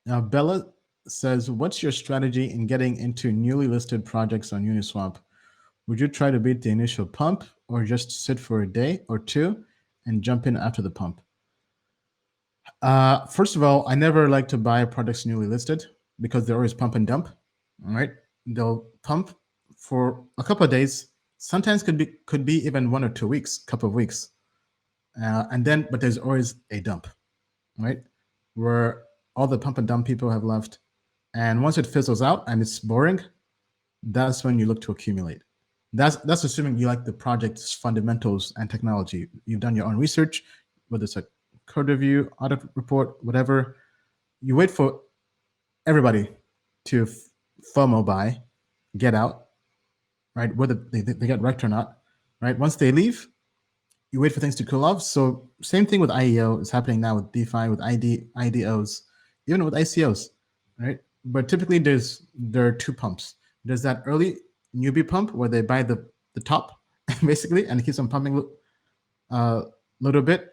Bella says, what's your strategy in getting into newly listed projects on Uniswap? Would you try to beat the initial pump or just sit for a day or two and jump in after the pump? First of all, I never like to buy products newly listed because they're always pump and dump. All right, they'll pump for a couple of days. Sometimes could be even 1 or 2 weeks, couple of weeks, but there's always a dump, right? Where all the pump and dump people have left, and once it fizzles out and it's boring, that's when you look to accumulate. That's assuming you like the project's fundamentals and technology. You've done your own research, whether it's a code review, audit report, whatever. You wait for everybody to FOMO buy, get out, right? Whether they get wrecked or not, right? Once they leave, you wait for things to cool off. So same thing with IEO is happening now with DeFi, with IDOs, even with ICOs, right? But typically there are two pumps. There's that early newbie pump where they buy the top basically and it keeps on pumping a little bit.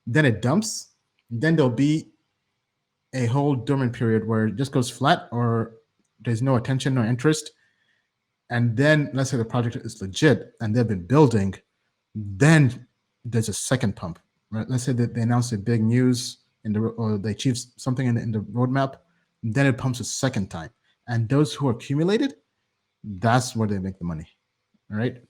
Then it dumps. Then there'll be a whole dormant period where it just goes flat or there's no attention or interest. And then let's say the project is legit and they've been building, then there's a second pump, right? Let's say that they announce a big news or they achieve something in the roadmap, then it pumps a second time. And those who are accumulated, that's where they make the money, right?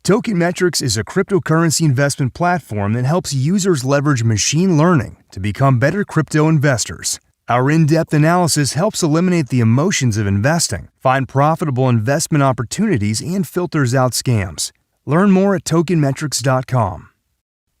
Token Metrics is a cryptocurrency investment platform that helps users leverage machine learning to become better crypto investors. Our in-depth analysis helps eliminate the emotions of investing, find profitable investment opportunities, and filters out scams. Learn more at tokenmetrics.com.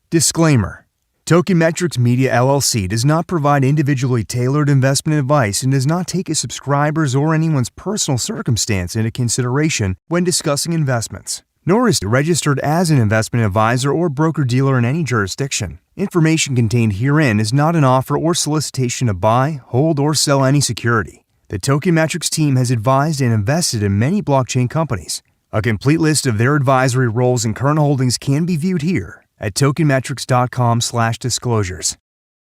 Disclaimer: Token Metrics Media LLC does not provide individually tailored investment advice and does not take a subscriber's or anyone's personal circumstance into consideration when discussing investments, nor is it registered as an investment advisor or broker-dealer in any jurisdiction. Information contained herein is not an offer or solicitation to buy, hold, or sell any security. The Token Metrics team has advised and invested in many blockchain companies. A complete list of their advisory roles and current holdings can be viewed here at tokenmetrics.com/disclosures.